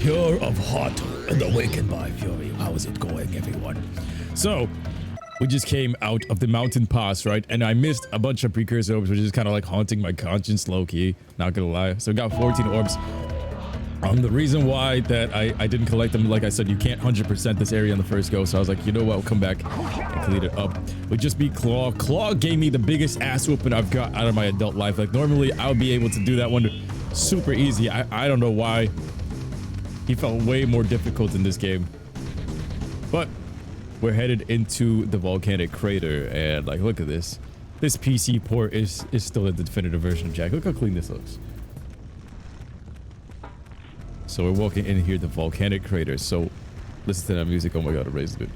Pure of heart and awakened by fury. How is it going, everyone? So, we just came out of the mountain pass, right? And I missed a bunch of precursor orbs, which is kind of like haunting my conscience low-key. Not gonna lie. So, we got 14 orbs. The reason why that I didn't collect them, like I said, you can't 100% this area on the first go. So I was like, you know what? I'll come back and clean it up. We just beat Claw. Claw gave me the biggest ass whooping I've got out of my adult life. Like normally I would be able to do that one super easy. I don't know why. He felt way more difficult in this game. But we're headed into the volcanic crater and like, look at this. This PC port is still a definitive version of Jak. Look how clean this looks. So we're walking in here, the volcanic crater. So listen to that music. Oh my god, it raised it.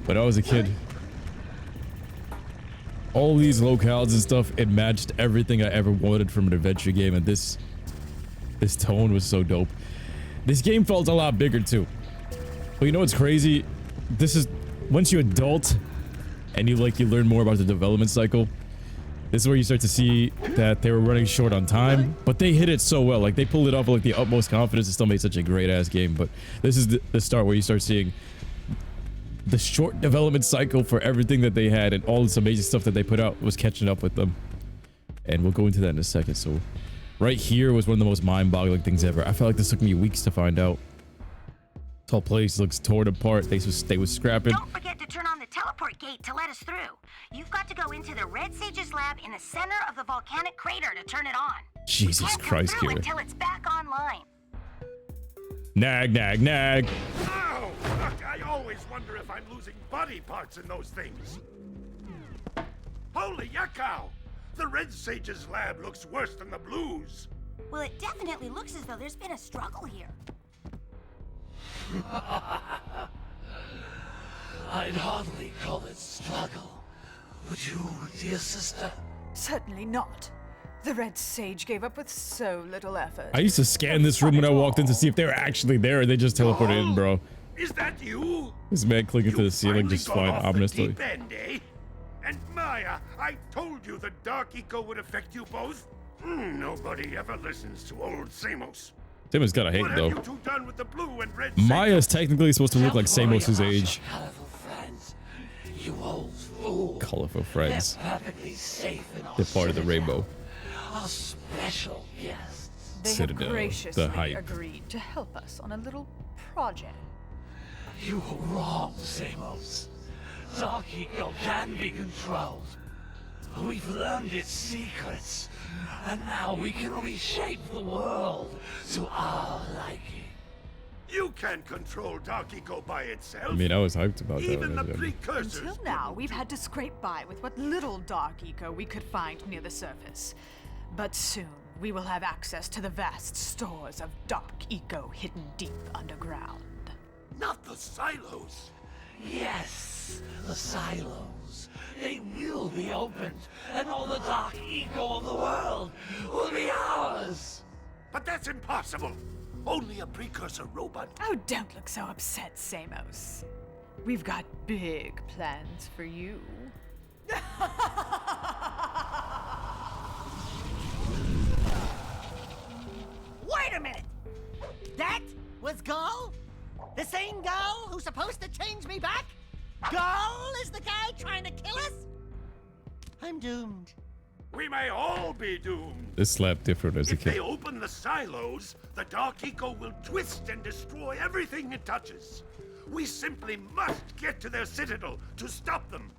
When I was a kid, all these locales and stuff, it matched everything I ever wanted from an adventure game, and this tone was so dope. This game felt a lot bigger too. But you know what's crazy? This is once you adult and you learn more about the development cycle. This is where you start to see that they were running short on time, but they hit it so well. Like they pulled it off with like the utmost confidence and still made such a great ass game. But this is the start where you start seeing the short development cycle for everything that they had, and all this amazing stuff that they put out was catching up with them. And we'll go into that in a second. So right here was one of the most mind-boggling things ever. I felt like this took me weeks to find out. This whole place looks torn apart. They was scrapping. Don't forget to turn on the teleport gate to let us through. You've got to go into the Red Sage's lab in the center of the volcanic crater to turn it on. Jesus Christ, Kira. Until it's back online. Nag. Oh, fuck, I always wonder if I'm losing body parts in those things. Holy yakkow! The Red Sage's lab looks worse than the Blues. Well, it definitely looks as though there's been a struggle here. I'd hardly call it struggle. Would you, dear sister? Certainly not. The Red Sage gave up with so little effort. I used to scan this room when I walked in to see if they were actually there, and they just teleported in, bro. Is that you? This man clicking to the ceiling just fine, ominously. Deep end, eh? And Maya, I told you the dark eco would affect you both. Nobody ever listens to old Samos. Samos gotta hate though. What have you two done with the blue and red Maya's technically supposed to look like Samos's age. Colorful friends. You old fool. Colorful friends. They're perfectly safe in our They're part of the rainbow. Our special guests. They Citadel, have graciously the hype. agreed to help us on a little project. You were wrong, Samos. Dark eco can be controlled. We've learned its secrets, and now we can reshape the world to our liking. You can't control dark eco by itself. I mean, I was hyped about that. Even the precursors. Until now, we've had to scrape by with what little dark eco we could find near the surface. But soon, we will have access to the vast stores of dark eco hidden deep underground. Not the silos. Yes, the silos. They will be opened, and all the dark eco of the world will be ours. But that's impossible. Only a precursor robot. Oh, don't look so upset, Samos. We've got big plans for you. Wait a minute! That was Goal? The same Goal who's supposed to change me back? Goal is the guy trying to kill us? I'm doomed. We may all be doomed. This slapped different as a If they kid. open the silos, the dark eco will twist and destroy everything it touches. We simply must get to their citadel to stop them.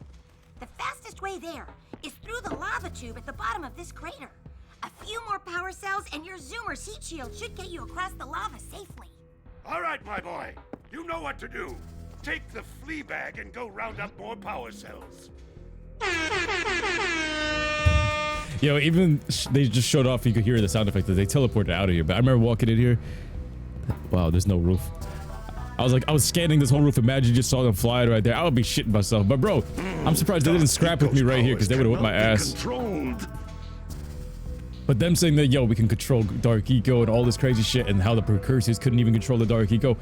The fastest way there is through the lava tube at the bottom of this crater. A few more power cells and your Zoomer's heat shield should get you across the lava safely. All right, my boy. You know what to do. Take the flea bag and go round up more power cells. Yo, even they just showed off. You could hear the sound effect that they teleported out of here. But I remember walking in here. Wow, there's no roof. I was scanning this whole roof. Imagine you just saw them flying right there. I would be shitting myself. But bro, I'm surprised they didn't scrap with me right here because they would have whipped my ass. Controlled. But them saying that, yo, we can control dark eco and all this crazy shit, and how the precursors couldn't even control the dark eco.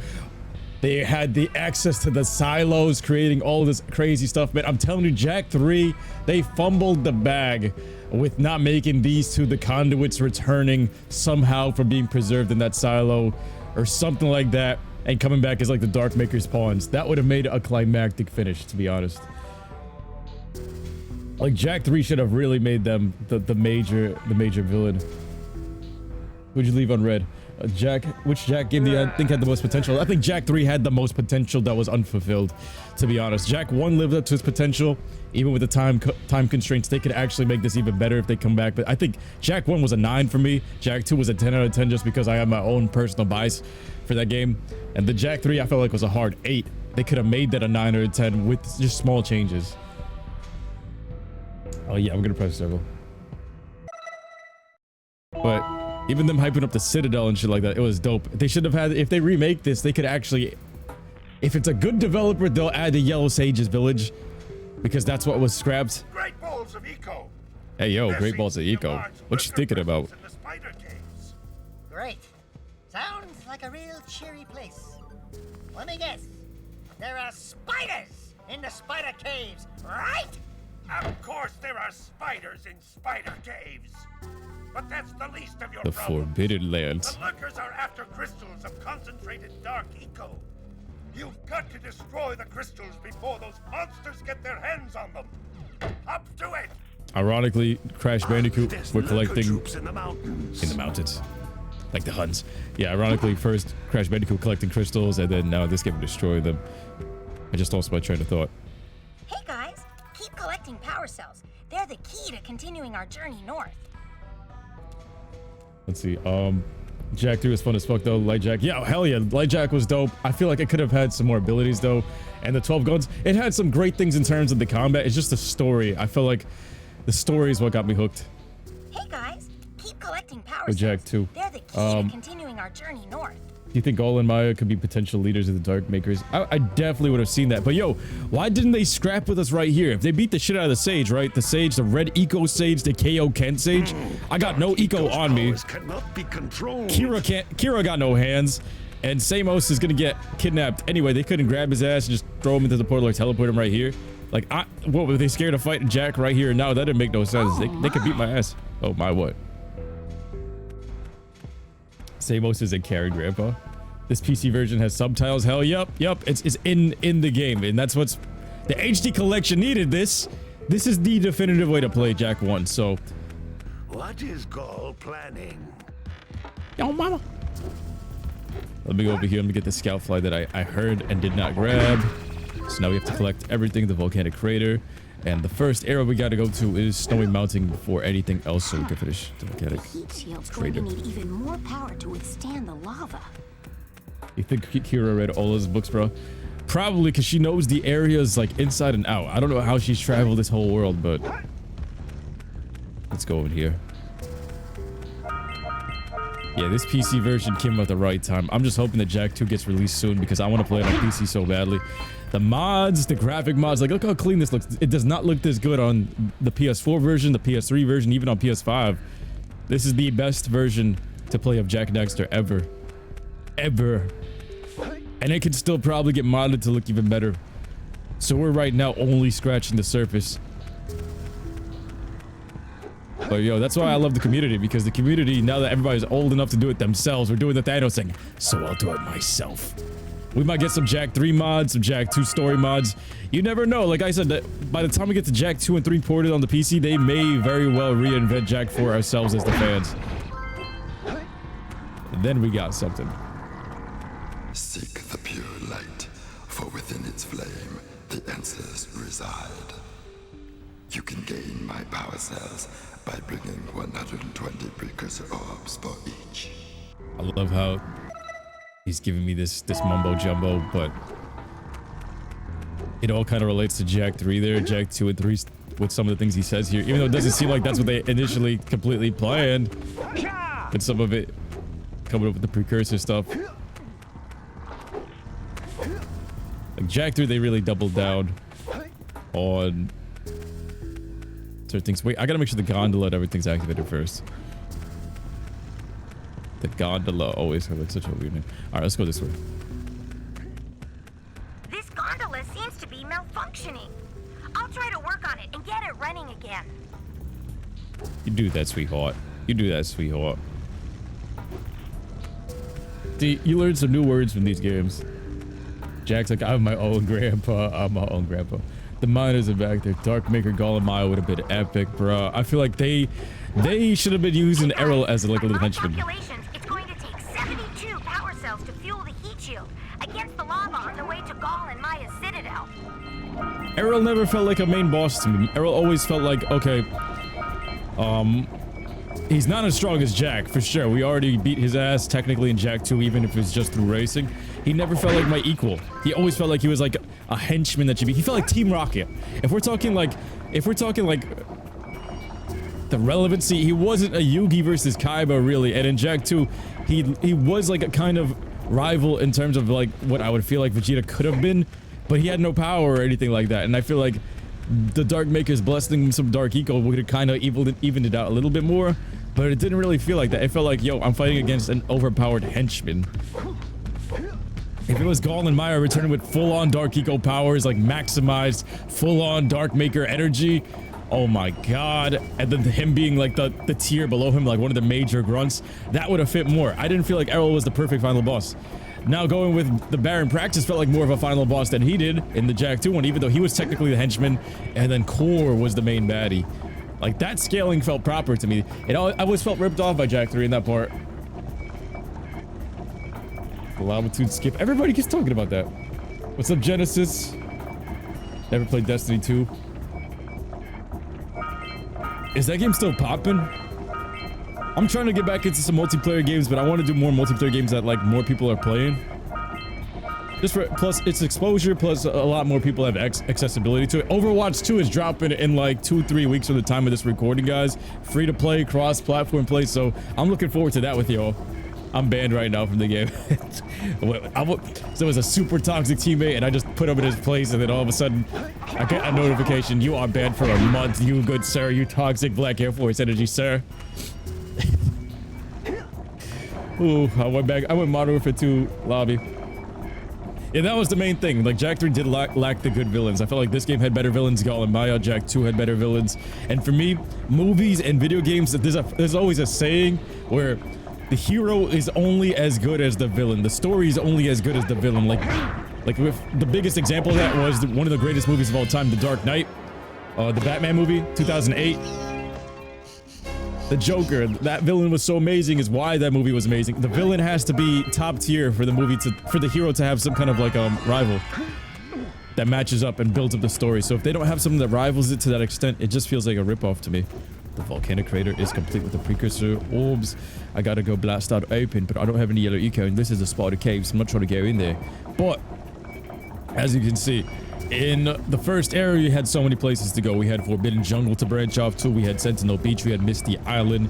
They had the access to the silos, creating all this crazy stuff. Man, I'm telling you, Jak 3, they fumbled the bag with not making these two the conduits returning somehow from being preserved in that silo. or something like that, and coming back as like the Dark Maker's pawns. That would have made a climactic finish, to be honest. Like Jak 3 should have really made them the major villain. Who'd you leave unread? Jak, which Jak game do you think had the most potential? I think Jak 3 had the most potential that was unfulfilled, to be honest. Jak 1 lived up to its potential, even with the time constraints. They could actually make this even better if they come back. But I think Jak 1 was a 9 for me. Jak 2 was a 10 out of 10 just because I have my own personal bias for that game. And the Jak 3 I felt like was a hard 8. They could have made that a 9 out of 10 with just small changes. Oh yeah, I'm gonna press several. But even them hyping up the Citadel and shit like that, it was dope. They should have had, if they remake this, they could actually, if it's a good developer, they'll add the Yellow Sages village, because that's what was scrapped. Great balls of eco. Hey yo, Great Balls of Eco. What you thinking about? Great. Sounds like a real cheery place. Let me guess. There are spiders in the spider caves, right? Of course there are spiders in spider caves. But that's the least of your The problems. Forbidden Lands. The lurkers are after crystals of concentrated dark eco. You've got to destroy the crystals before those monsters get their hands on them. Up to it! Ironically, Crash Bandicoot, we're collecting in the mountains. in the mountains. Like the Huns. Yeah, ironically, first Crash Bandicoot collecting crystals, and then now this game destroy them. I just lost my train of thought. Hey guys, keep collecting power cells. They're the key to continuing our journey north. Let's see. Jak 3 was fun as fuck though. Light Jak. Yeah, hell yeah. Light Jak was dope. I feel like it could have had some more abilities though. And the 12 guns, it had some great things in terms of the combat. It's just the story. I feel like the story is what got me hooked. Hey guys, keep collecting power With Jak cells. 2. They're the key to continuing our journey north. Do you think Gol and Maya could be potential leaders of the Dark Makers? I definitely would have seen that. But yo, why didn't they scrap with us right here? If they beat the shit out of the Sage, right? The Sage, the red Eco Sage, the KO Kent Sage. I got no Eco on me. Cannot be controlled. Kira got no hands. And Samos is gonna get kidnapped. Anyway, they couldn't grab his ass and just throw him into the portal or teleport him right here. Like, what, were they scared of fighting Jak right here and now? That didn't make no sense. They could beat my ass. Oh my, what? Samos is a carry, Grandpa. This PC version has subtitles. Hell, yep. It's in the game, and that's what's the HD collection needed. This is the definitive way to play Jak 1. So, What is Gol planning? yo, mama. Let me go over here. Let me get the scout fly that I heard and did not grab. So now we have to collect everything. The volcanic crater, and the first area we got to go to is Snowy Mountain before anything else, so we can finish the volcanic Heat shield's crater. going to need even more power to withstand the lava. You think Kira read all his books, bro? Probably, because she knows the areas like inside and out. I don't know how she's traveled this whole world, but let's go over here. Yeah, this PC version came at the right time. I'm just hoping that Jak 2 gets released soon because I want to play it on PC so badly. The mods, the graphic mods, like look how clean this looks. It does not look this good on the PS4 version, the PS3 version, even on PS5. This is the best version to play of Jak and Daxter ever. And it could still probably get modded to look even better. So we're right now only scratching the surface. But yo, that's why I love the community, because the community, now that everybody's old enough to do it themselves, we're doing the Thanos thing, so I'll do it myself. We might get some Jak 3 mods, some Jak 2 story mods. You never know. Like I said, by the time we get to Jak 2 and 3 ported on the PC, they may very well reinvent Jak 4 ourselves as the fans. And then we got something. Seek the pure light, for within its flame, the answers reside. You can gain my power cells by bringing 120 precursor orbs for each. I love how he's giving me this mumbo jumbo, but it all kind of relates to Jak 3 there, Jak 2 and 3 with some of the things he says here, even though it doesn't seem like that's what they initially completely planned. But some of it coming up with the precursor stuff. Like Jak 3, they really doubled down on certain things. Wait, I gotta make sure the gondola and everything's activated first. The gondola always has like such a weird name. All right, let's go this way. This gondola seems to be malfunctioning. I'll try to work on it and get it running again. You do that, sweetheart. You do that, sweetheart. See, you learn some new words from these games. Jack's like, I'm my own grandpa. I'm my own grandpa. The miners are back there. Darkmaker, Golem Maya would have been epic, bro. I feel like they should have been using Errol as like a little henchman. Calculations, it's going to take 72 power cells to fuel the heat shield against the lava on the way to Gaul and Maya's citadel. Errol never felt like a main boss to me. Errol always felt like, okay, he's not as strong as Jak, for sure. We already beat his ass technically in Jak 2, even if it's just through racing. He never felt like my equal. He always felt like he was like a henchman that you beat. He felt like Team Rocket. If we're talking like the relevancy, he wasn't a Yugi versus Kaiba really. And in Jak 2, he was like a kind of rival in terms of like what I would feel like Vegeta could have been, but he had no power or anything like that. And I feel like the Darkmaker's blessing some Dark Eco would have kind of evened it out a little bit more, but it didn't really feel like that. It felt like, yo, I'm fighting against an overpowered henchman. If it was Gaul and Maya returning with full-on Dark Eco powers, like maximized full-on Darkmaker energy, oh my god, and then him being like the tier below him, like one of the major grunts, that would have fit more. I didn't feel like Errol was the perfect final boss. Now going with the Baron Praxis felt like more of a final boss than he did in the Jak 2 one, even though he was technically the henchman, and then Core was the main baddie. Like, that scaling felt proper to me. I always felt ripped off by Jak 3 in that part. The Latitude skip. Everybody keeps talking about that. What's up, Genesis? Never played Destiny 2. Is that game still popping? I'm trying to get back into some multiplayer games, but I want to do more multiplayer games that like more people are playing. Just for plus its exposure, plus a lot more people have accessibility to it. Overwatch 2 is dropping in like 2-3 weeks from the time of this recording, guys. Free to play, cross-platform play, so I'm looking forward to that with y'all. I'm banned right now from the game. So it was a super toxic teammate, and I just put him in his place, and then all of a sudden, I get a notification: you are banned for a month, you good sir, you toxic Black Air Force energy, sir. Ooh, I went Modern Warfare 2 lobby. Yeah, that was the main thing. Like, Jak 3 did lack the good villains. I felt like this game had better villains. Gaul and Maya. Jak 2 had better villains. And for me, movies and video games, there's always a saying where the hero is only as good as the villain. The story is only as good as the villain. Like with the biggest example of that was one of the greatest movies of all time, The Dark Knight, the Batman movie, 2008. The Joker, that villain was so amazing is why that movie was amazing. The villain has to be top tier for the movie for the hero to have some kind of like rival that matches up and builds up the story. So if they don't have something that rivals it to that extent, it just feels like a ripoff to me. The Volcanic crater is complete with the Precursor orbs. I gotta go blast out open, but I don't have any yellow eco, and this is a spider cave, so I'm not trying to go in there. But as you can see, in the first area, you had so many places to go. We had Forbidden Jungle to branch off to. We had Sentinel Beach. We had Misty Island.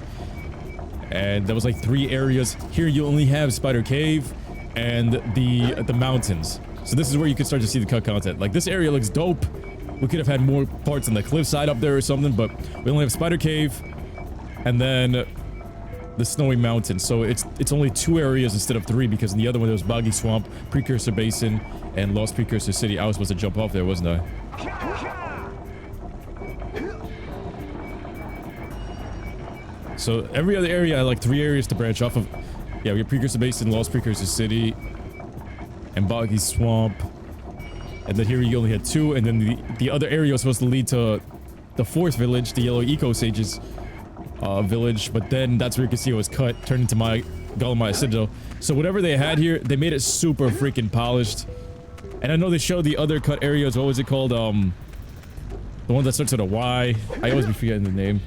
And there was like 3 areas. Here you only have Spider Cave and the mountains. So this is where you can start to see the cut content. Like, this area looks dope. We could have had more parts on the cliffside up there or something, but we only have Spider Cave and then the Snowy Mountain. So it's only 2 areas instead of 3, because in the other one there was Boggy Swamp, Precursor Basin, and Lost Precursor City. I was supposed to jump off there, wasn't I? So every other area, I like 3 areas to branch off of. Yeah, we have Precursor Basin, Lost Precursor City, and Boggy Swamp. And then here you only had 2, and then the other area was supposed to lead to the 4th village, the Yellow Eco Sages village, but then that's where you can see it was cut, turned into my Gaul Maya Citadel. So whatever they had here, they made it super freaking polished. And I know they showed the other cut areas. What was it called? The one that starts with a Y. I always be forgetting the name.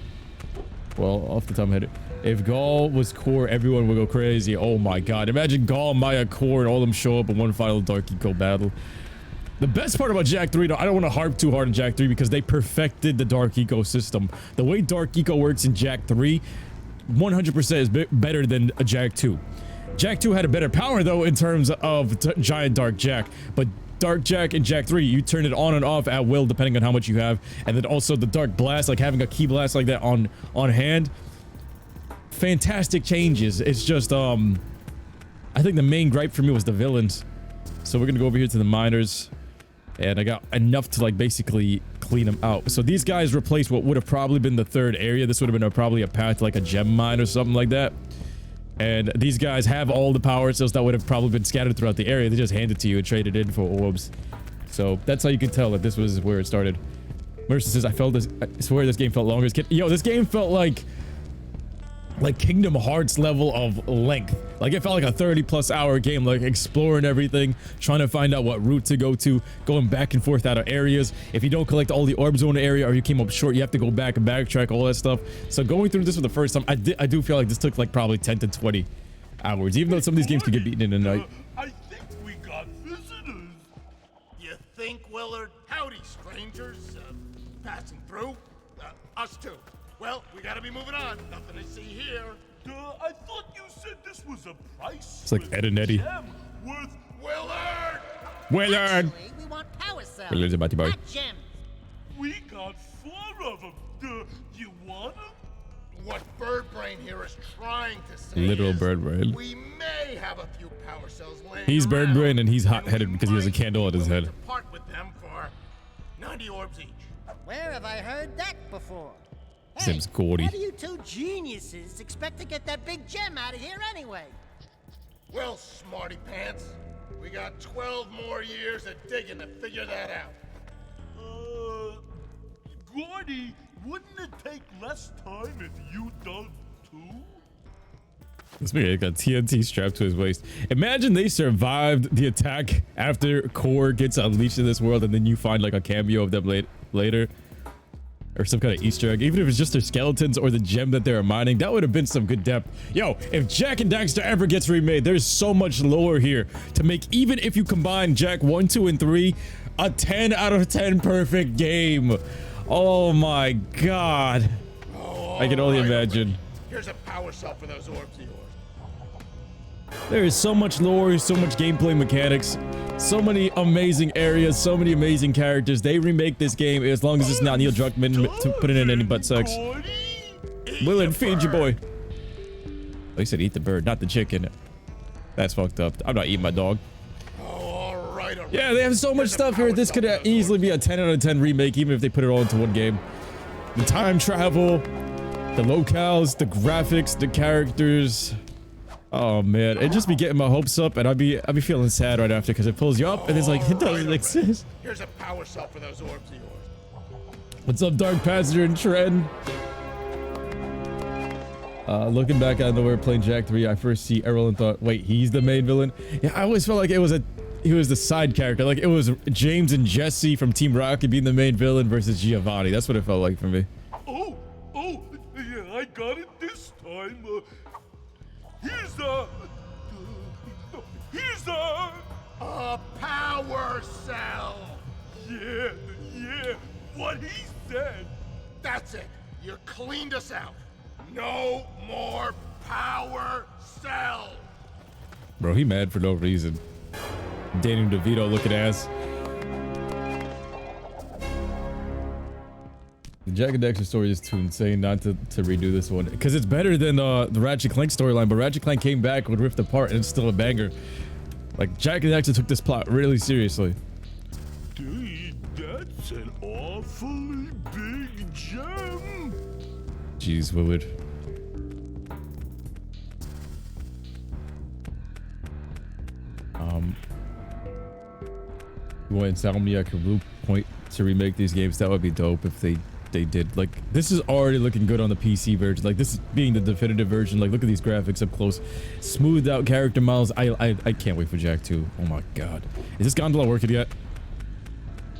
Well, off the top of my head. If Gaul was Core, everyone would go crazy. Oh my god. Imagine Gaul, Maya, Core, and all of them show up in one final Dark Eco battle. The best part about Jak 3, though, I don't want to harp too hard on Jak 3 because they perfected the Dark Eco system. The way Dark Eco works in Jak 3, 100% is better than a Jak 2. Jak 2 had a better power, though, in terms of Giant Dark Jak. But Dark Jak and Jak 3, you turn it on and off at will depending on how much you have. And then also the Dark Blast, like having a key blast like that on hand. Fantastic changes. It's just, I think the main gripe for me was the villains. So we're going to go over here to the miners. And I got enough to like basically clean them out. So these guys replaced what would have probably been the 3rd area. This would have been probably a path to like a gem mine or something like that. And these guys have all the power cells that would have probably been scattered throughout the area. They just hand it to you and trade it in for orbs. So that's how you can tell that this was where it started. Mercer says, I swear this game felt longer as kid. Yo, this game felt like Kingdom Hearts level of length. Like it felt like a 30+ hour game, like exploring everything, trying to find out what route to go to, going back and forth out of areas. If you don't collect all the orbs on the area or you came up short, you have to go back and backtrack, all that stuff. So going through this for the first time, I do feel like this took like probably 10 to 20 hours, even though some of these games could get beaten in a night. I think we got visitors. You think, Willard? Howdy, strangers. Passing through? Us too. Well, we gotta be moving on. Nothing to see here. I thought you said this was a price. It's like Ed and Eddie. With Willard! Willard! Actually, we want power cells, Willard's a batty boy. not gems. We got 4 of them. You want them? What Bird Brain here is trying to say Literal is Bird Brain. we may have a few power cells laying He's Bird around, Brain and he's and hot-headed we because he has a might candle at be his willing head. to part with them for 90 orbs each. Where have I heard that before? Seems gaudy. How do you two geniuses expect to get that big gem out of here anyway? Well, smarty pants, we got 12 more years of digging to figure that out. Gordy, wouldn't it take less time if you dug too? This man got TNT strapped to his waist. Imagine they survived the attack after Core gets unleashed in this world, and then you find like a cameo of them later. Or some kind of Easter egg, even if it's just their skeletons or the gem that they're mining. That would have been some good depth. Yo, if Jak and Daxter ever gets remade, there's so much lore here to make, even if you combine Jak 1, 2, and 3, a 10 out of 10 perfect game. Oh my god. Oh, I can only imagine. Here's a power cell for those orbs of yours. There is so much lore, so much gameplay mechanics, so many amazing areas, so many amazing characters. They remake this game as long as it's not Neil Druckmann to put it in any butt sex. Willard, feed your boy. Oh, he said eat the bird, not the chicken. That's fucked up. I'm not eating my dog. All right. Yeah, they have so much stuff here. This could easily be a 10 out of 10 remake, even if they put it all into one game. The time travel, the locales, the graphics, the characters. Oh man, it just be getting my hopes up, and I'd be feeling sad right after because it pulls you up and it's like it doesn't exist. Here's a power cell for those orbs of yours. What's up, Dark Passenger and Trend? Looking back out of nowhere playing Jak 3, I first see Errol and thought, wait, he's the main villain? Yeah, I always felt like he was the side character. Like it was James and Jesse from Team Rocket being the main villain versus Giovanni. That's what it felt like for me. Oh, yeah, I got it this time. Here's a power cell. Yeah, what he said. That's it. You cleaned us out. No more power cells. Bro, he mad for no reason. Danny DeVito looking ass. The Jak and Daxter story is too insane not to redo this one, because it's better than the Ratchet Clank storyline, but Ratchet Clank came back with Rift Apart and it's still a banger. Like, Jak and Daxter took this plot really seriously. Dude, that's an awfully big gem. Jeez, Willard. You want Insomniac or Bluepoint to remake these games? That would be dope if they did. Like, this is already looking good on the PC version. Like, this is being the definitive version. Like, look at these graphics up close, smoothed out character models. I can't wait for Jak 2. Oh my god, is this gondola working yet?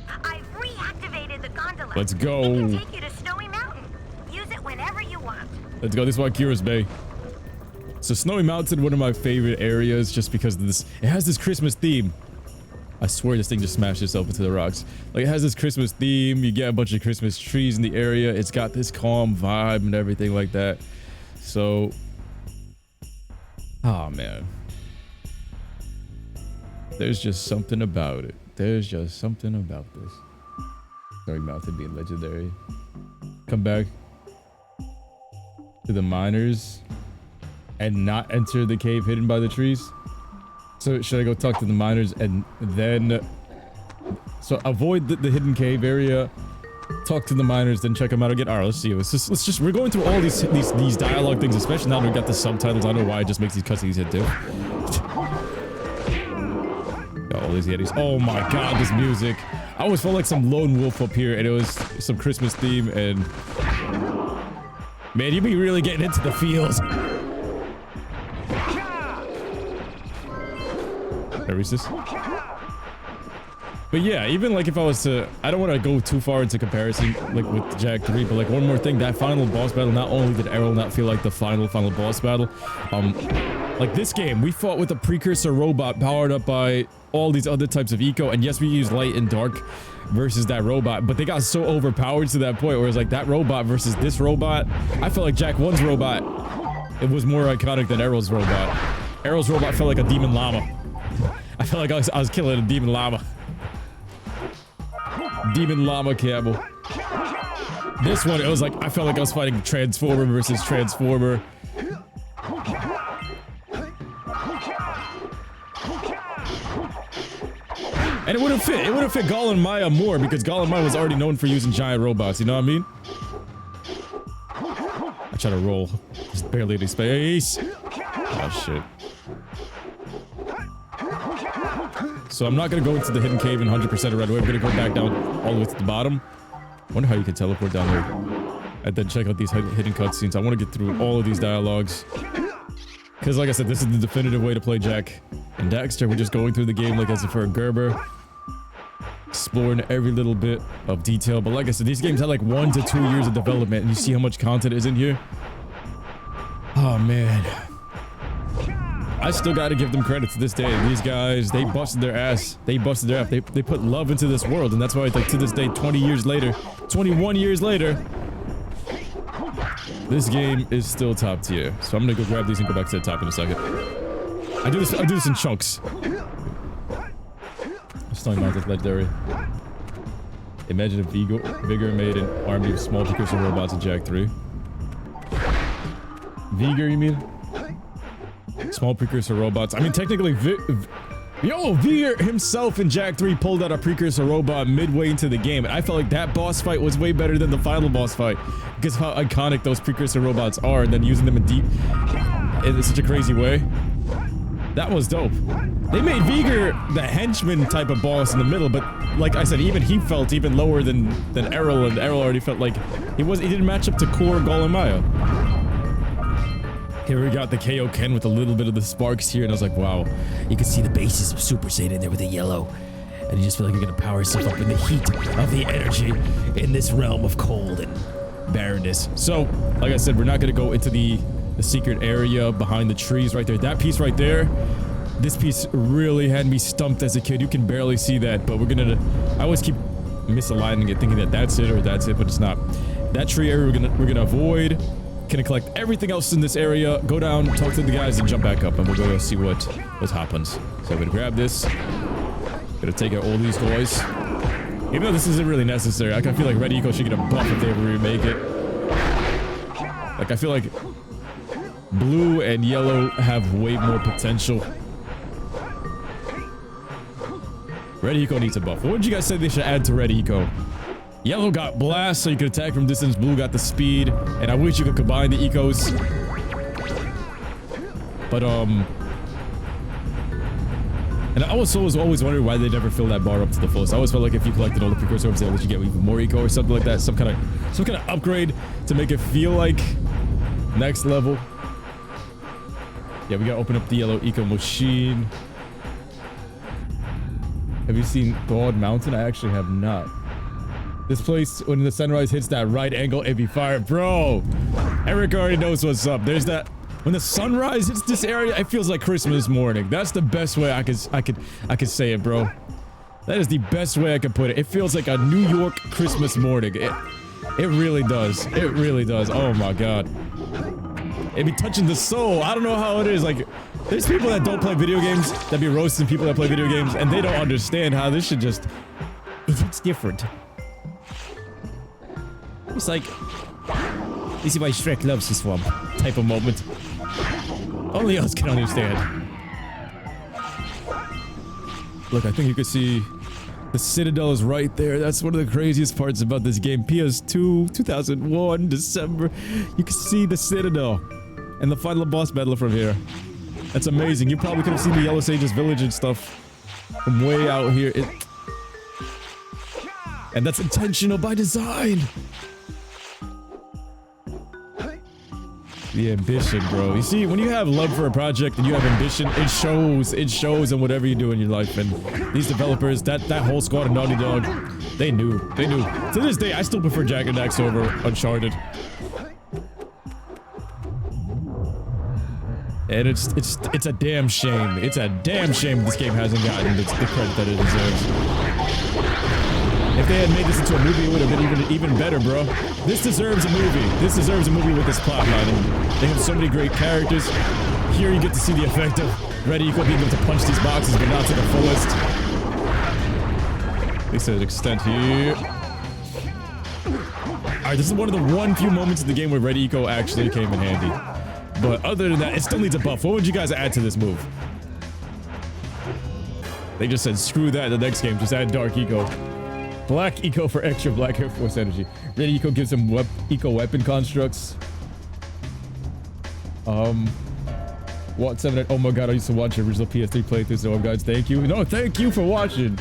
I've reactivated the gondola. Let's go. It can take you to Snowy Mountain. Use it whenever you want. Let's go. This is Wakira's Bay. So Snowy Mountain, one of my favorite areas, just because of this. It has this Christmas theme. I swear this thing just smashed itself into the rocks. Like, it has this Christmas theme. You get a bunch of Christmas trees in the area. It's got this calm vibe and everything like that. So, oh man, there's just something about it. There's just something about this. Snowy Mountain being legendary. Come back to the miners and not enter the cave hidden by the trees. So should I go talk to the miners and then, so avoid the hidden cave area, talk to the miners, then check them out again. All right, let's see. Let's just we're going through all these dialogue things, especially now that we got the subtitles. I don't know why it just makes these cutscenes hit too. Got all these Yetis. Oh my god, this music. I always felt like some lone wolf up here, and it was some Christmas theme, and man, you be really getting into the feels. There is this. But yeah, even like if I was to, I don't want to go too far into comparison like with Jak 3, but like one more thing, that final boss battle, not only did Errol not feel like the final boss battle, like this game, we fought with a precursor robot powered up by all these other types of eco, and yes, we used light and dark versus that robot, but they got so overpowered to that point where it's like that robot versus this robot. I felt like Jak 1's robot, it was more iconic than Errol's robot. Errol's robot felt like a demon llama. I felt like I was killing a demon llama. Demon llama camel. This one, it was like, I felt like I was fighting Transformer versus Transformer. And it would have fit Gall and Maya more because Gall and Maya was already known for using giant robots, you know what I mean? I try to roll. Just barely any space. Oh shit. So I'm not gonna go into the hidden cave in 100% right away. I'm gonna go back down all the way to the bottom. Wonder how you can teleport down there. And then check out these hidden cutscenes. I want to get through all of these dialogues. Because like I said, this is the definitive way to play Jak and Daxter. We're just going through the game like as if we're a Gerber. Exploring every little bit of detail. But like I said, these games had like 1 to 2 years of development. And you see how much content is in here? Oh man. I still gotta give them credit to this day. These guys, they busted their ass. They busted their ass. They put love into this world, and that's why, like, to this day, 20 years later, 21 years later, this game is still top tier. So I'm gonna go grab these and go back to the top in a second. I do this in chunks. Stunning Mountain's legendary. Imagine if Vigor made an army of small precursor robots in Jak 3. Vigor, you mean? Small precursor robots. I mean, technically, Vigor himself in Jak 3 pulled out a precursor robot midway into the game. And I felt like that boss fight was way better than the final boss fight because of how iconic those precursor robots are, and then using them in such a crazy way. That was dope. They made Vigor the henchman type of boss in the middle, but like I said, even he felt even lower than Errol, and Errol already felt like he didn't match up to core Gall and Maya. Here we got the KO Ken with a little bit of the sparks here, and I was like, wow. You can see the basis of Super Saiyan in there with the yellow. And you just feel like you're gonna power yourself up in the heat of the energy in this realm of cold and barrenness. So, like I said, we're not gonna go into the secret area behind the trees right there. That piece right there, this piece really had me stumped as a kid. You can barely see that, but I always keep misaligning it, thinking that that's it, but it's not. That tree area we're gonna avoid. Gonna collect everything else in this area, go down, talk to the guys, and jump back up, and we'll go see what happens. So I'm gonna grab this. Gonna take out all these toys. Even though this isn't really necessary, I feel like Red Eco should get a buff if they ever remake it. Like, I feel like blue and yellow have way more potential. Red Eco needs a buff. What would you guys say they should add to Red Eco? Yellow got blast, so you could attack from distance. Blue got the speed, and I wish you could combine the ecos. But and I was always wondering why they never fill that bar up to the fullest. I always felt like if you collected all the precursors, they'll let you get even more eco or something like that. Some kind of upgrade to make it feel like next level. Yeah, we gotta open up the yellow eco machine. Have you seen Broad Mountain? I actually have not. This place, when the sunrise hits that right angle, it'd be fire. Bro, Eric already knows what's up. There's that. When the sunrise hits this area, it feels like Christmas morning. That's the best way I could say it, bro. That is the best way I could put it. It feels like a New York Christmas morning. It really does. It really does. Oh my god. It'd be touching the soul. I don't know how it is. Like, there's people that don't play video games that be roasting people that play video games, and they don't understand how this should just... It's different. It's like, this is why Shrek loves his swamp type of moment. Only us can understand. Look, I think you can see The Citadel is right there. That's one of the craziest parts about this game. PS2, 2001, December. You can see the Citadel and the final boss battle from here. That's amazing. You probably could have seen the Yellow Sages village and stuff from way out here. And that's intentional by design. The ambition, bro. You see, when you have love for a project and you have ambition, it shows. It shows in whatever you do in your life. And these developers, that whole squad of Naughty Dog, they knew. They knew. To this day, I still prefer Jak and Daxter over Uncharted. And it's a damn shame. It's a damn shame this game hasn't gotten the credit that it deserves. If they had made this into a movie, it would have been even better, bro. This deserves a movie. This deserves a movie with this plotline. And they have so many great characters. Here you get to see the effect of Red Eco being able to punch these boxes, but not to the fullest. They said extent here. Alright, this is one of the few moments in the game where Red Eco actually came in handy. But other than that, it still needs a buff. What would you guys add to this move? They just said, screw that in the next game. Just add Dark Eco. Black Eco for extra Black Air Force energy. Red Eco gives him Eco weapon constructs. What 7? Oh my god, I used to watch your original PS3 playthroughs. So guys, thank you. No, thank you for watching.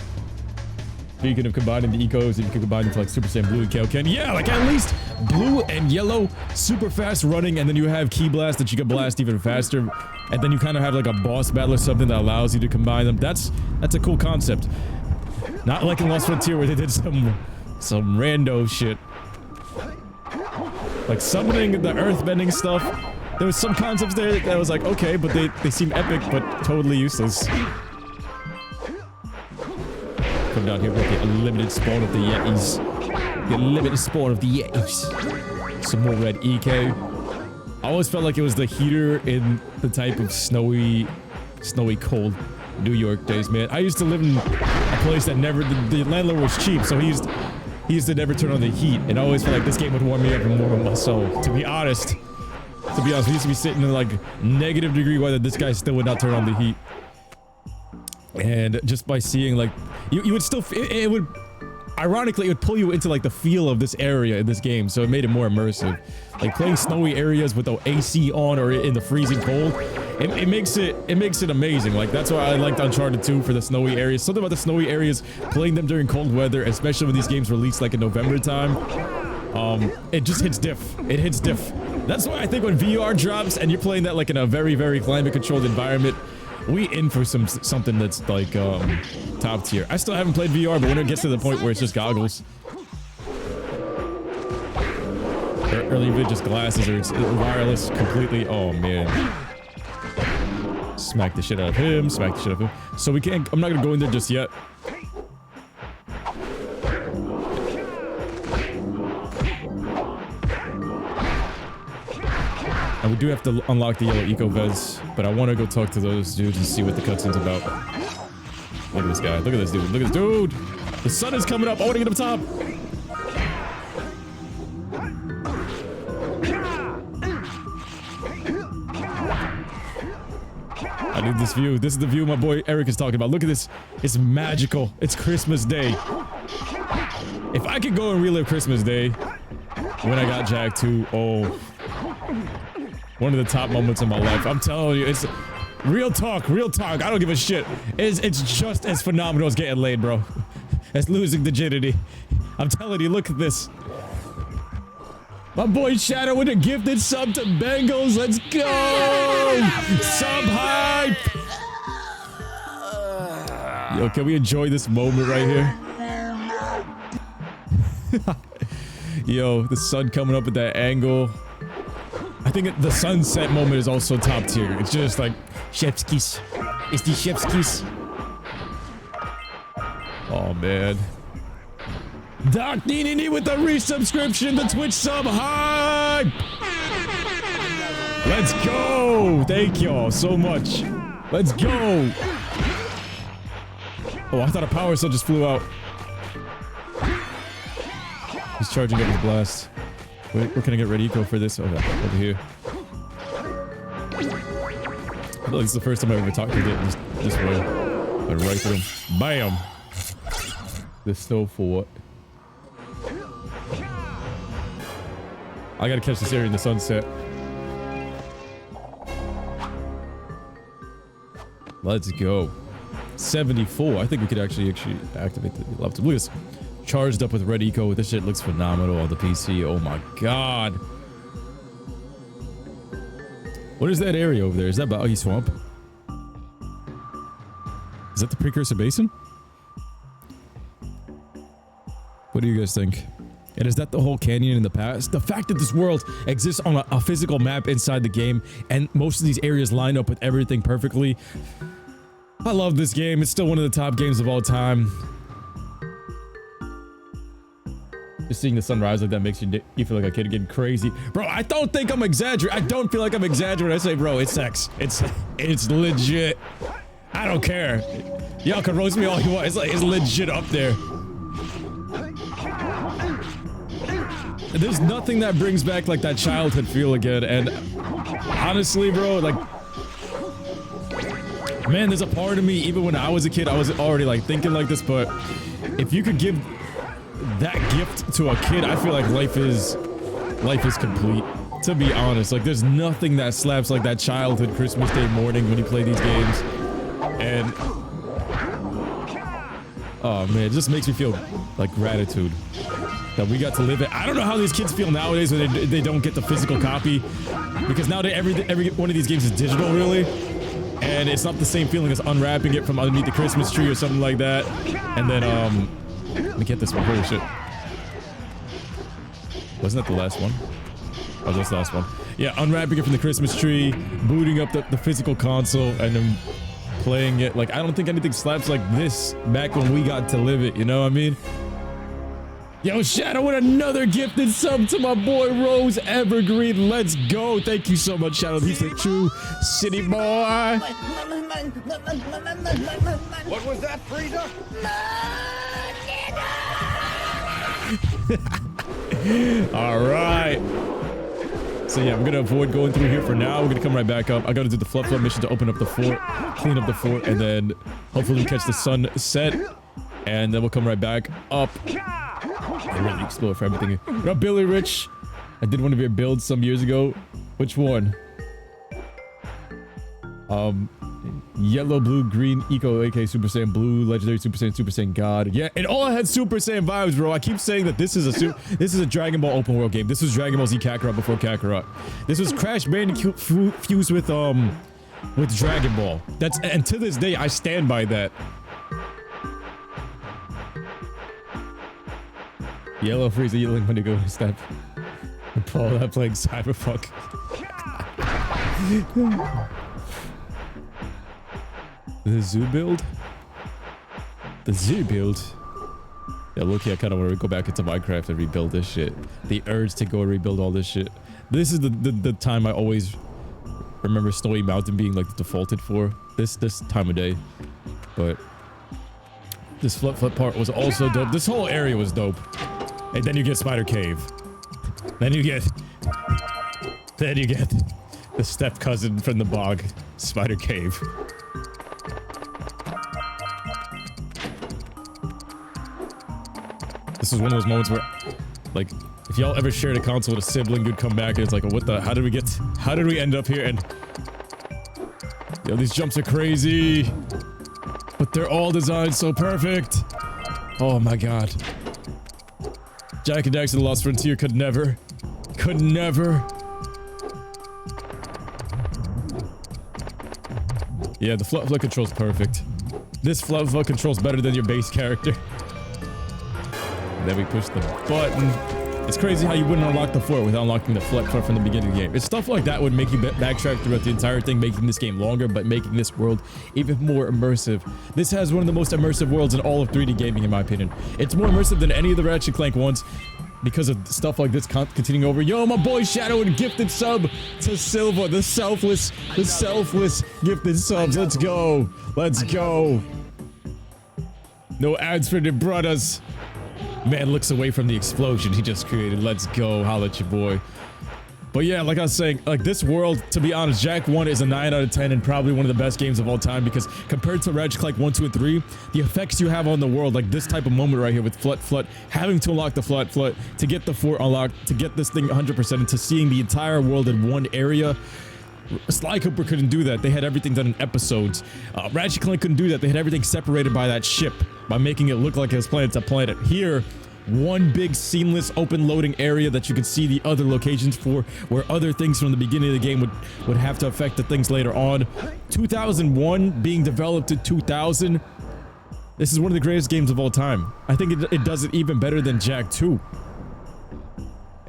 Speaking of combining the ecos, you can combine them to like Super Saiyan Blue and Kaioken. Yeah, like at least blue and yellow, super fast running, and then you have Key Blast that you can blast even faster. And then you kind of have like a boss battle or something that allows you to combine them. That's a cool concept. Not like in Lost Frontier where they did some rando shit. Like summoning the earthbending stuff. There was some concepts there that was like, okay, but they seem epic, but totally useless. Come down here with the unlimited spawn of the Yetis. The unlimited spawn of the Yetis. Some more red EK. I always felt like it was the heater in the type of snowy cold New York days, man. I used to live in a place that never, the landlord was cheap, so he used to never turn on the heat, and I always felt like this game would warm me up and warm my soul. To be honest, we used to be sitting in like negative degree weather, this guy still would not turn on the heat. And just by seeing like, you would still, it would, ironically, it would pull you into like the feel of this area in this game, so it made it more immersive. Like playing snowy areas with the AC on or in the freezing cold, it makes it amazing. Like that's why I liked Uncharted 2 for the snowy areas. Something about the snowy areas, playing them during cold weather, especially when these games release like in November time, it just hits diff. It hits diff. That's why I think when VR drops and you're playing that like in a very, very climate controlled environment, we in for something that's like top tier. I still haven't played VR, but when it gets to the point where it's just goggles, early vid just glasses or it's wireless completely. Oh man, smack the shit out of him. Smack the shit out of him. So we can't. I'm not gonna go in there just yet. And we do have to unlock the yellow eco vez, but I want to go talk to those dudes and see what the cutscene's about. Look at this guy. Look at this dude. Look at this dude. The sun is coming up. I want to get up top. I need this view. This is the view my boy Eric is talking about. Look at this. It's magical. It's Christmas Day. If I could go and relive Christmas Day when I got Jak 2, oh. One of the top moments in my life. I'm telling you, it's real talk, real talk. I don't give a shit. It's just as phenomenal as getting laid, bro. As losing virginity. I'm telling you, look at this. My boy Shadow with a gifted sub to Bengals. Let's go! Sub hype! Yo, can we enjoy this moment right here? Yo, the sun coming up at that angle. I think the sunset moment is also top tier. It's just like chef's kiss. It's the chef's kiss. Oh man. Doc Nini with the resubscription, the Twitch sub hype. Let's go. Thank y'all so much. Let's go. Oh, I thought a power cell just flew out. He's charging up his blast. Wait, where can I get Red Eco for this? Oh, over here. I feel like this is the first time I ever talked to it this way. Went right through him. Bam! The stove for what? I gotta catch this area in the sunset. Let's go. 74. I think we could actually activate the laptop. Look at this. Charged up with Red Eco. This shit looks phenomenal on the PC. Oh my god. What is that area over there? Is that Boggy Swamp? Is that the Precursor Basin? What do you guys think? And is that the whole canyon in the past? The fact that this world exists on a physical map inside the game and most of these areas line up with everything perfectly. I love this game. It's still one of the top games of all time. Just seeing the sunrise like that makes you feel like a kid getting crazy. Bro, I don't think I'm exaggerating. I don't feel like I'm exaggerating when I say, bro, it's sex. It's legit. I don't care. Y'all can roast me all you want. It's legit up there. There's nothing that brings back like that childhood feel again. And honestly, bro, like, man, there's a part of me, even when I was a kid, I was already like thinking like this, but if you could give that gift to a kid, I feel like life is complete, to be honest. Like, there's nothing that slaps like that childhood Christmas Day morning when you play these games. And oh man, it just makes me feel like gratitude that we got to live it. I don't know how these kids feel nowadays when they don't get the physical copy, because nowadays every one of these games is digital, really, and it's not the same feeling as unwrapping it from underneath the Christmas tree or something like that. And then let me get this one. Holy shit. Wasn't that the last one? Oh, that's the last one. Yeah, unwrapping it from the Christmas tree, booting up the physical console, and then playing it. Like, I don't think anything slaps like this back when we got to live it, you know what I mean? Yo, Shadow with another gifted sub to my boy Rose Evergreen. Let's go. Thank you so much, Shadow. He's a true city boy. What was that, Frida? All right. So yeah, I'm gonna avoid going through here for now. We're gonna come right back up. I gotta do the Fluff mission to open up the fort, clean up the fort, and then hopefully we catch the sunset, and then we'll come right back up and really explore for everything. What up, Billy Rich? I did one of your builds some years ago. Which one? Yellow, blue, green, Eco, AK, Super Saiyan, blue, legendary, Super Saiyan, God. Yeah, it all had Super Saiyan vibes, bro. I keep saying that this is a Dragon Ball open world game. This was Dragon Ball Z Kakarot before Kakarot. This was Crash Bandicoot fused with Dragon Ball. And to this day, I stand by that. Yellow Frieza yelling when you go to step. And Paul that playing Cyberpunk. The zoo build? The zoo build? Yeah, look, I kind of want to go back into Minecraft and rebuild this shit. The urge to go rebuild all this shit. This is the time I always remember Snowy Mountain being like defaulted for. This time of day. But this flip part was also dope. This whole area was dope. And then you get Spider Cave. Then you get the step cousin from the bog, Spider Cave. This is one of those moments where, like, if y'all ever shared a console with a sibling, you'd come back and it's like, oh, what the, how did we end up here? And yo, these jumps are crazy, but they're all designed so perfect. Oh my god. Jak and Daxter: The Lost Frontier could never. Yeah, the flood control's perfect. This flood control's better than your base character. And then we push the button. It's crazy how you wouldn't unlock the fort without unlocking the flood from the beginning of the game. It's stuff like that would make you backtrack throughout the entire thing, making this game longer, but making this world even more immersive. This has one of the most immersive worlds in all of 3D gaming, in my opinion. It's more immersive than any of the Ratchet & Clank ones because of stuff like this continuing over. Yo, my boy Shadow and gifted sub to Silva, the selfless gifted subs. Let's go. No ads for the brothers. Man looks away from the explosion he just created. Let's go. Holla at your boy. But yeah, like I was saying, like this world, to be honest, Jak 1 is a 9 out of 10 and probably one of the best games of all time because compared to Ratchet Clank 1, 2, and 3, the effects you have on the world, like this type of moment right here with Flut, having to unlock the Flut, to get the fort unlocked, to get this thing 100%, and to seeing the entire world in one area. Sly Cooper couldn't do that. They had everything done in episodes. Ratchet Clank couldn't do that. They had everything separated by that ship, by making it look like it was planet to planet. Here, one big seamless open loading area that you can see the other locations for, where other things from the beginning of the game would have to affect the things later on. 2001 being developed to 2000. This is one of the greatest games of all time. I think it does it even better than Jak 2.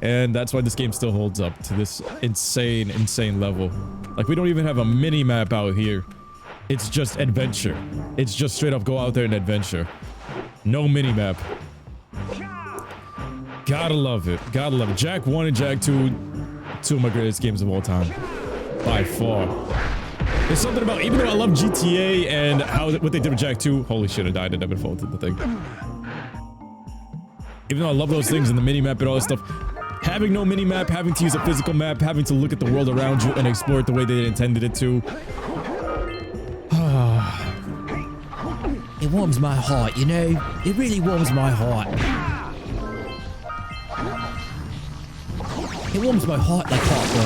And that's why this game still holds up to this insane level. Like, we don't even have a mini-map out here. It's just adventure. It's just straight up go out there and adventure. No mini-map. Gotta love it. Gotta love it. Jak 1 and Jak 2, two of my greatest games of all time. By far. There's something about, even though I love GTA and what they did with Jak 2, holy shit, I died and I've been faulted the thing. Even though I love those things and the mini-map and all that stuff, having no mini-map, having to use a physical map, having to look at the world around you and explore it the way they intended it to. It warms my heart, you know? It really warms my heart. It warms my heart like hot, bro.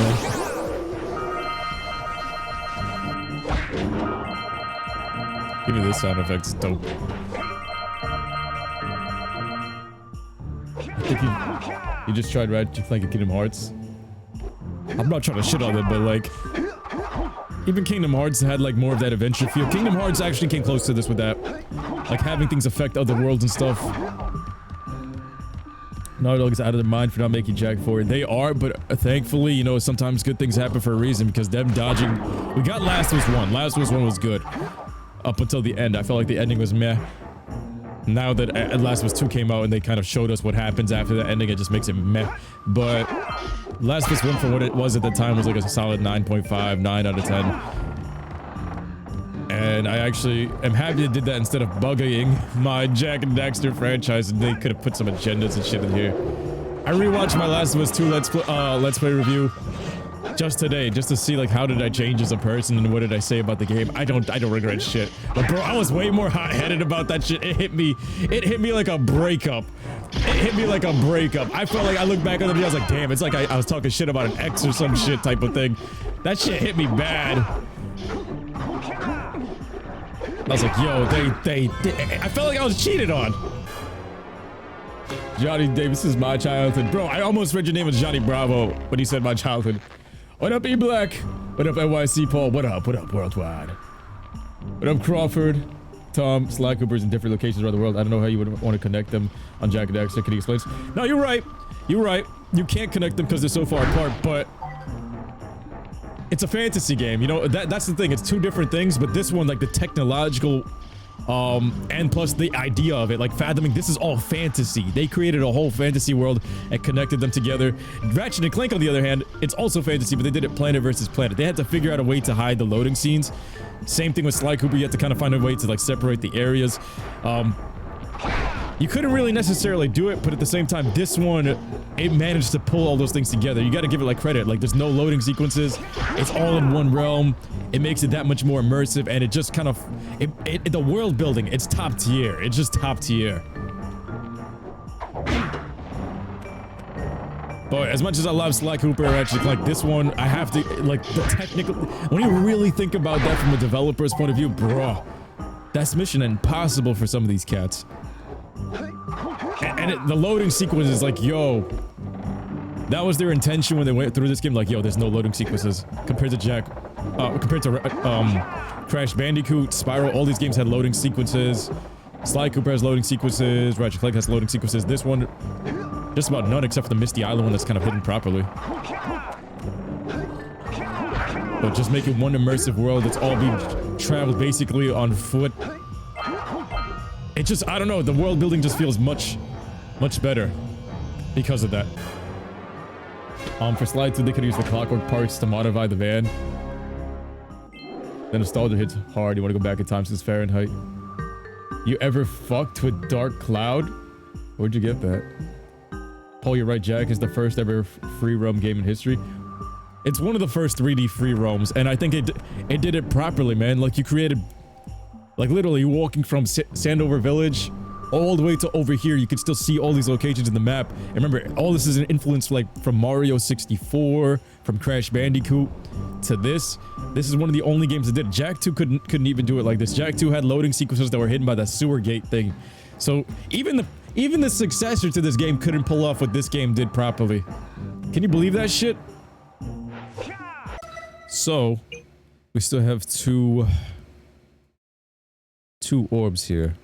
Give me this sound effect, it's dope. I think you just tried Ratchet Clank and Kingdom Hearts. I'm not trying to shit on it, but like, even Kingdom Hearts had like more of that adventure feel. Kingdom Hearts actually came close to this with that. Like having things affect other worlds and stuff. Naughty Dog is out of their mind for not making Jak 4. They are, but thankfully, you know, sometimes good things happen for a reason because them dodging. We got Last of Us 1. Last of Us 1 was good. Up until the end. I felt like the ending was meh. Now that Last of Us 2 came out and they kind of showed us what happens after the ending, it just makes it meh. But Last of Us 1, for what it was at the time, was like a solid 9.5, 9 out of 10. And I actually am happy they did that instead of bugging my Jak and Daxter franchise, and they could have put some agendas and shit in here. I rewatched my Last of Us 2 Let's Play review just today, just to see like how did I change as a person and what did I say about the game. I don't regret shit. But bro, I was way more hot-headed about that shit. It hit me like a breakup. It hit me like a breakup. I felt like I looked back on the video, I was like, damn, it's like I was talking shit about an ex or some shit type of thing. That shit hit me bad. I was like, yo, I felt like I was cheated on. Johnny Davis is my childhood. Bro, I almost read your name as Johnny Bravo when he said my childhood. What up, E-Black? What up, NYC Paul? What up, worldwide? What up, Crawford? Tom, Sly Cooper's in different locations around the world. I don't know how you would want to connect them on Jak and Daxter. Can you explain? No, you're right. You're right. You can't connect them because they're so far apart, but it's a fantasy game, you know, that's the thing. It's two different things, but this one, like the technological, and plus the idea of it, like fathoming this is all fantasy. They created a whole fantasy world and connected them together. Ratchet and Clank, on the other hand, it's also fantasy, but they did it planet versus planet. They had to figure out a way to hide the loading scenes. Same thing with Sly Cooper. You had to kind of find a way to like separate the areas. You couldn't really necessarily do it, but at the same time, this one, it managed to pull all those things together. You got to give it like credit. Like there's no loading sequences. It's all in one realm. It makes it that much more immersive, and it just kind of, the world building, it's top tier. It's just top tier. But as much as I love Sly Cooper, actually, like this one, I have to, like the technical, when you really think about that from a developer's point of view, bro, that's mission impossible for some of these cats. And the loading sequence is like, yo, that was their intention when they went through this game. Like, yo, there's no loading sequences compared to Crash Bandicoot, Spyro. All these games had loading sequences. Sly Cooper has loading sequences. Ratchet Clank has loading sequences. This one, just about none, except for the Misty Island one that's kind of hidden properly. But just make it one immersive world that's all being traveled basically on foot. It just, I don't know, the world building just feels much better because of that. For Sly 2, they could use the clockwork parts to modify the van. The nostalgia hits hard. You want to go back in time since Fahrenheit. You ever fucked with Dark Cloud? Where'd you get that? Paul, you're right. Jak is the first ever free roam game in history. It's one of the first 3D free roams, and I think it did it properly, man. Like, you created, like, literally walking from Sandover Village all the way to over here. You can still see all these locations in the map. And remember, all this is an influence, like, from Mario 64, from Crash Bandicoot to this. This is one of the only games that did it. Jak 2 couldn't even do it like this. Jak 2 had loading sequences that were hidden by that sewer gate thing. So even the successor to this game couldn't pull off what this game did properly. Can you believe that shit? So we still have two orbs here.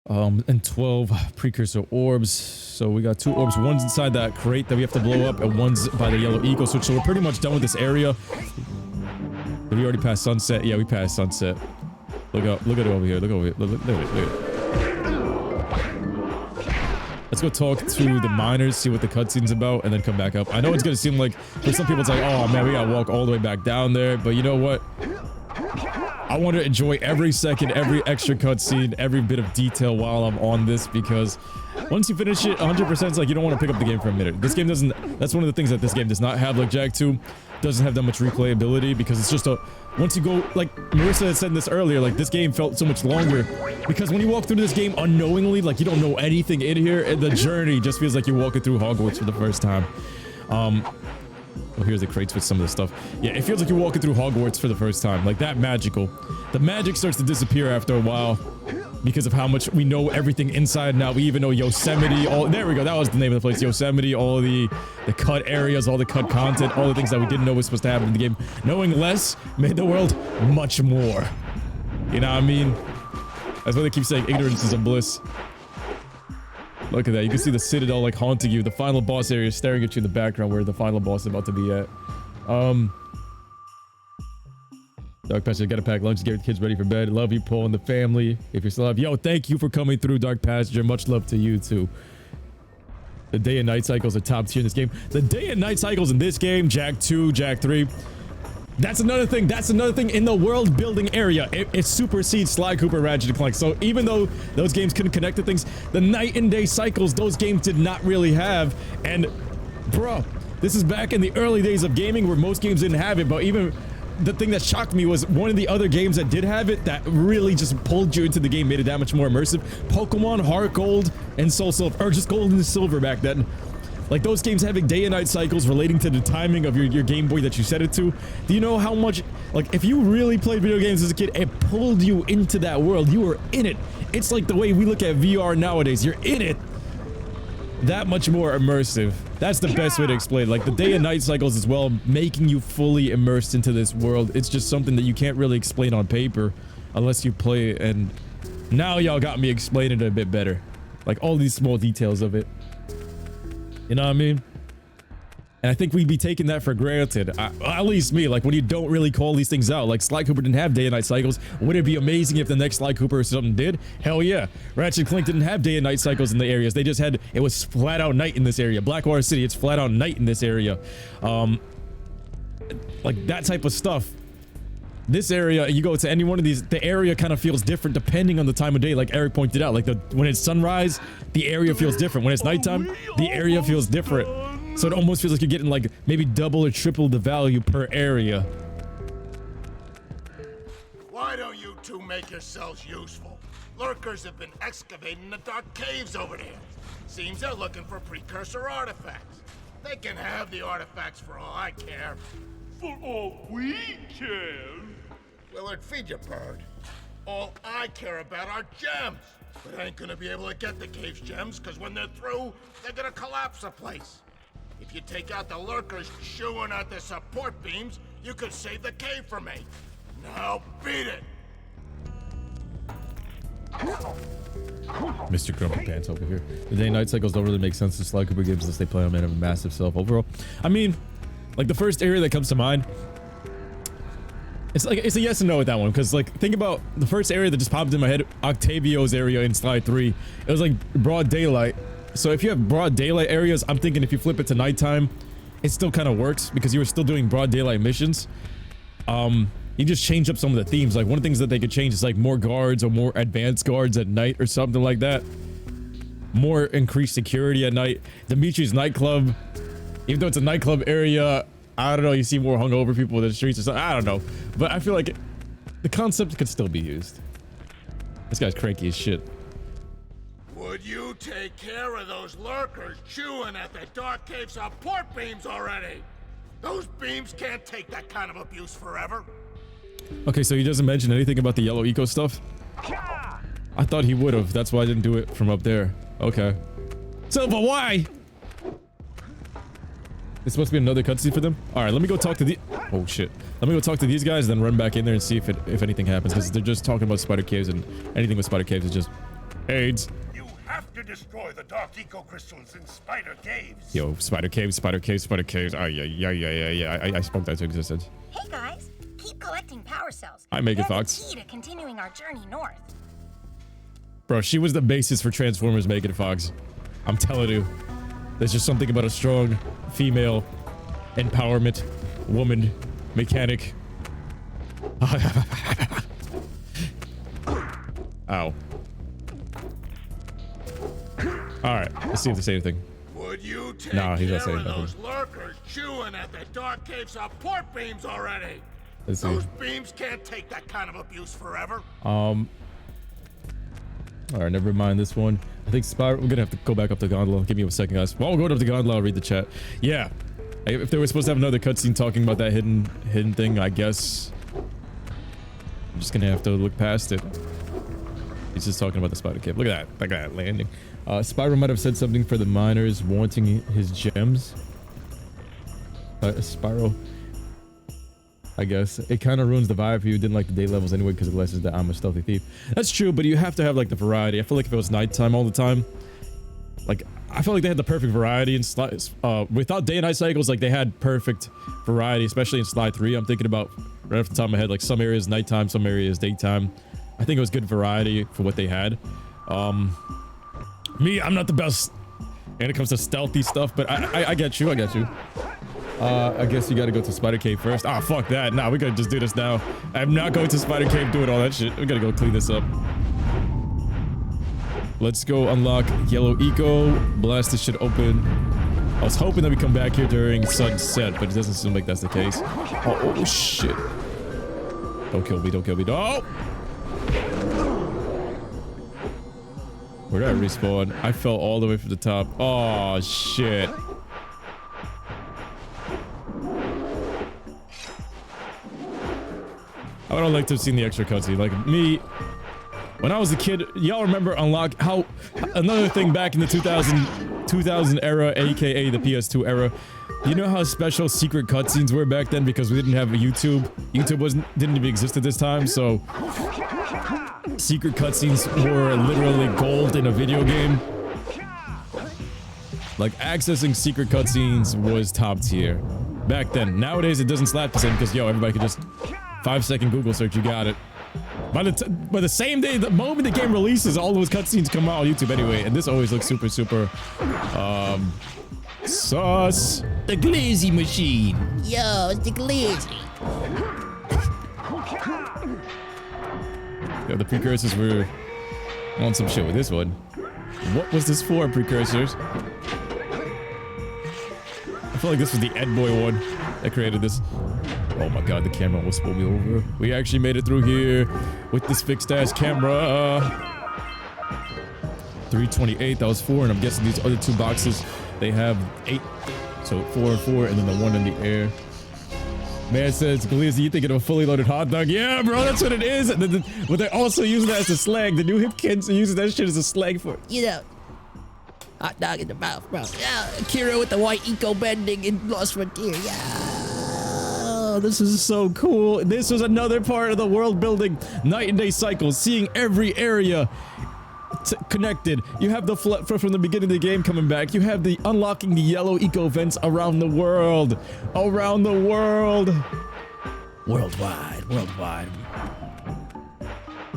And 12 precursor orbs. So we got 2 orbs. One's inside that crate that we have to blow up, and one's by the yellow eco switch. So we're pretty much done with this area. Did we already pass sunset? Yeah, we passed sunset. Look at it over here. Look over here. Look at it. Let's go talk to the miners, see what the cutscene's about, and then come back up. I know it's gonna seem like, for some people it's like, oh man, we gotta walk all the way back down there, but you know what? I want to enjoy every second, every extra cutscene, every bit of detail while I'm on this, because once you finish it 100%, it's like you don't want to pick up the game for a minute. This game doesn't, that's one of the things that this game does not have, like Jak 2, doesn't have that much replayability, because it's just a, once you go, like Marissa had said this earlier, like this game felt so much longer, because when you walk through this game unknowingly, like you don't know anything in here, and the journey just feels like you're walking through Hogwarts for the first time. Oh, here's the crates with some of the stuff. Yeah, it feels like you're walking through Hogwarts for the first time. Like that magical. The magic starts to disappear after a while because of how much we know everything inside now. We even know Yosemite. There we go. That was the name of the place. Yosemite. All the cut areas, all the cut content, all the things that we didn't know was supposed to happen in the game. Knowing less made the world much more. You know what I mean? That's why they keep saying ignorance is a bliss. Look at that. You can see the Citadel like haunting you. The final boss area is staring at you in the background where the final boss is about to be at. Dark Passenger, gotta pack lunch to get the kids ready for bed. Love you, Paul, and the family. If you're still alive. Yo, thank you for coming through, Dark Passenger. Much love to you, too. The day and night cycles are top tier in this game. The day and night cycles in this game, Jak 2, Jak 3. That's another thing. That's another thing in the world building area. It supersedes Sly Cooper, Ratchet & Clank. So even though those games couldn't connect to things, the night and day cycles those games did not really have. And bro, this is back in the early days of gaming where most games didn't have it. But even the thing that shocked me was one of the other games that did have it that really just pulled you into the game, made it that much more immersive. Pokemon Heart Gold and Soul Silver, or just Gold and Silver back then. Like those games having day and night cycles relating to the timing of your Game Boy that you set it to. Do you know how much, like if you really played video games as a kid, it pulled you into that world. You were in it. It's like the way we look at VR nowadays. You're in it. That much more immersive. That's the best way to explain it. Like the day and night cycles as well, making you fully immersed into this world. It's just something that you can't really explain on paper unless you play it. And now y'all got me explaining it a bit better. Like all these small details of it. You know what I mean? And I think we'd be taking that for granted. At least me, like when you don't really call these things out. Like Sly Cooper didn't have day and night cycles. Would it be amazing if the next Sly Cooper or something did? Hell yeah. Ratchet & Clank didn't have day and night cycles in the areas. They just had, it was flat out night in this area. Blackwater City, it's flat out night in this area. Like that type of stuff. This area, you go to any one of these, the area kind of feels different depending on the time of day, like Eric pointed out. Like when it's sunrise, the area feels different. When it's nighttime, the area feels different. So it almost feels like you're getting like maybe double or triple the value per area. Why don't you two make yourselves useful? Lurkers have been excavating the dark caves over there. Seems they're looking for precursor artifacts. They can have the artifacts for all I care. For all we care. Willard, feed your bird. All I care about are gems. But I ain't gonna be able to get the cave's gems, because when they're through, they're gonna collapse the place. If you take out the lurkers chewing at the support beams, you could save the cave for me. Now beat it! Mr. Grumpy Pants over here. The day and night cycles don't really make sense to Sly Cooper games unless they play on man of a massive self overall. I mean, like the first area that comes to mind, it's like it's a yes and no with that one, because like think about the first area that just popped in my head, Octavio's area in Sly 3. It was like broad daylight. So if you have broad daylight areas, I'm thinking if you flip it to nighttime, it still kind of works because you were still doing broad daylight missions. You just change up some of the themes. Like one of the things that they could change is like more guards or more advanced guards at night or something like that. More increased security at night. Dimitri's nightclub. Even though it's a nightclub area, I don't know, you see more hungover people in the streets or something. I don't know. But I feel like the concept could still be used. This guy's cranky as shit. Would you take care of those lurkers chewing at the dark cave support beams already? Those beams can't take that kind of abuse forever. Okay, so he doesn't mention anything about the yellow eco stuff? I thought he would have. That's why I didn't do it from up there. Okay. Silva, why? It's supposed to be another cutscene for them? Alright, let me go talk to the... Oh, shit. Let me go talk to these guys, then run back in there and see if anything happens. Because they're just talking about spider caves, and anything with spider caves is just... AIDS. You have to destroy the dark eco crystals in spider caves. Yo, spider caves, spider caves, spider caves. Oh, yeah. I spoke that to existence. Hey guys, keep collecting power cells. I make it, They're Fox. the key to continuing our journey north. Bro, she was the basis for Transformers Megan Fox. I'm telling you. There's just something about a strong female empowerment woman mechanic. Ow. Alright, let's see if they say anything. Would you take Nah, he's not care saying of nothing. those lurkers chewing at the dark cave support beams already? Let's see. Those beams can't take that kind of abuse forever. Alright, never mind this one. I think Spiral, we're gonna have to go back up the gondola. Give me a second, guys. While we're going up the gondola, I'll read the chat. Yeah. If they were supposed to have another cutscene talking about that hidden thing, I guess I'm just gonna have to look past it. He's just talking about the spider cave. Look at that. Look at that landing. Spyro might have said something for the miners wanting his gems. Spyro, I guess. It kind of ruins the vibe for you. Didn't like the day levels anyway because it lessens that I'm a stealthy thief. That's true, but you have to have like the variety. I feel like if it was nighttime all the time, like I feel like they had the perfect variety in without day and night cycles. Like they had perfect variety, especially in Sly 3. I'm thinking about right off the top of my head, like some areas nighttime, some areas daytime. I think it was good variety for what they had. Me, I'm not the best when it comes to stealthy stuff, but I get you. I get you. I guess you gotta go to Spider Cave first. Ah, fuck that. Nah, we gotta just do this now. I'm not going to Spider Cave doing all that shit. We gotta go clean this up. Let's go unlock Yellow Eco. Blast this shit open. I was hoping that we come back here during sunset, but it doesn't seem like that's the case. Oh shit. Don't kill me, don't kill me. No! Where did I respawn? I fell all the way from the top. Oh shit. I would have liked to have seen the extra cutscene. Like me, when I was a kid, y'all remember another thing back in the 2000 era, aka the PS2 era. You know how special secret cutscenes were back then because we didn't have a YouTube. YouTube didn't even exist at this time, so secret cutscenes were literally gold in a video game. Like accessing secret cutscenes was top tier back then. Nowadays it doesn't slap the same because everybody could just 5-second Google search, you got it. By the same day, the moment the game releases, all those cutscenes come out on YouTube anyway, and this always looks super sus. The Glazy machine. Yo, it's the Glazy. Yeah, the Precursors were on some shit with this one. What was this for, Precursors? I feel like this was the Ed Boy one that created this. Oh my god, the camera almost pulled me over. We actually made it through here with this fixed ass camera. 328, that was 4, and I'm guessing these other 2 boxes, they have 8. So 4 and 4, and then the 1 in the air. Man says, Glizzy, you thinking of a fully loaded hot dog? Yeah, bro, that's what it is. But they're also using that as a slang. The new hip kids are using that shit as a slang for, hot dog in the mouth, bro. Yeah, Kira with the white eco bending in Lost Frontier. Yeah. oh, this is so cool. This was another part of the world building night and day cycle, seeing every area connected. You have the from the beginning of the game coming back. You have the unlocking the yellow eco vents around the world. Worldwide.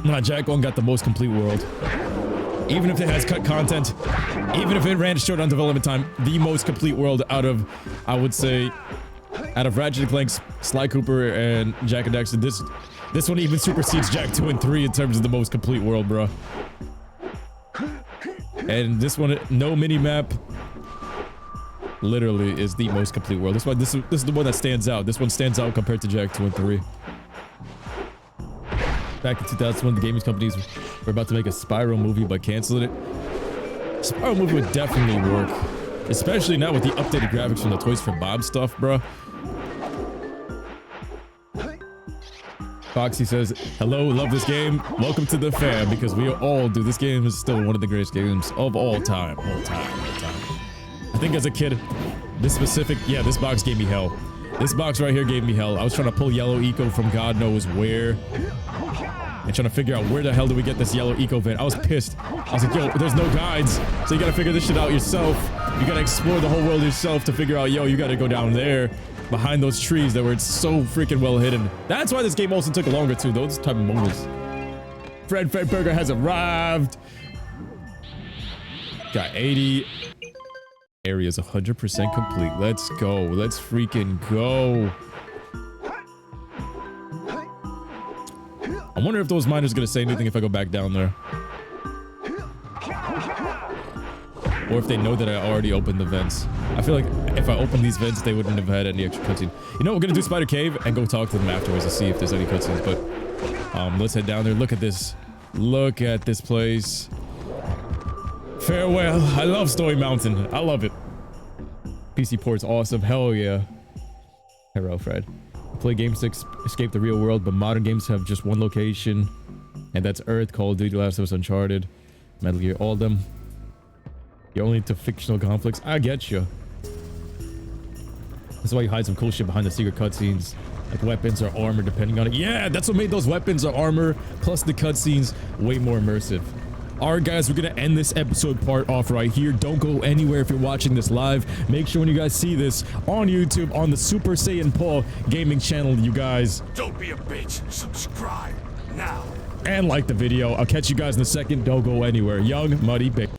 Nah, Jak One got the most complete world. Even if it has cut content, even if it ran short on development time, the most complete world out of, I would say, out of Ratchet & Clank, Sly Cooper, and Jak and Daxter, this one even supersedes Jak 2 and 3 in terms of the most complete world, bro. And this one, no mini-map. literally is the most complete world. This is the one that stands out. This one stands out compared to Jak 2 and 3. Back in 2001, the gaming companies were about to make a Spyro movie but canceled it. Spyro movie would definitely work, especially now with the updated graphics from the Toys for Bob stuff, bro. Foxy says, hello, love this game. Welcome to the fam, because we all do. This game is still one of the greatest games of all time. I think as a kid, this box gave me hell. This box right here gave me hell. I was trying to pull yellow eco from God knows where. And trying to figure out where the hell do we get this yellow eco vent. I was pissed. I was like, yo, there's no guides. So you gotta figure this shit out yourself. You gotta explore the whole world yourself to figure out, yo, you gotta go down there behind those trees that were so freaking well hidden. That's why this game also took longer too, those type of moments. Fred Burger has arrived. Got 80 areas 100% complete. Let's go. Let's freaking go. I wonder if those miners are gonna say anything if I go back down there. Or if they know that I already opened the vents. I feel like if I opened these vents, they wouldn't have had any extra cutscene. You know, we're gonna do Spider Cave and go talk to them afterwards to see if there's any cutscenes, but let's head down there. Look at this. Look at this place. Farewell. I love Snowy Mountain. I love it. PC port's awesome. Hell yeah. Hello, Fred. Play games to escape the real world, but modern games have just one location, and that's Earth. Call of Duty, Last of Us, Uncharted, Metal Gear, all of them. You're only into fictional conflicts. I get you. That's why you hide some cool shit behind the secret cutscenes, like weapons or armor, depending on it. Yeah, that's what made those weapons or armor plus the cutscenes way more immersive. All right, guys, we're gonna end this episode part off right here. Don't go anywhere if you're watching this live. Make sure when you guys see this on YouTube on the Super Saiyan Paul gaming channel, you guys. Don't be a bitch. Subscribe now. And like the video. I'll catch you guys in a second. Don't go anywhere. Young Muddy Big.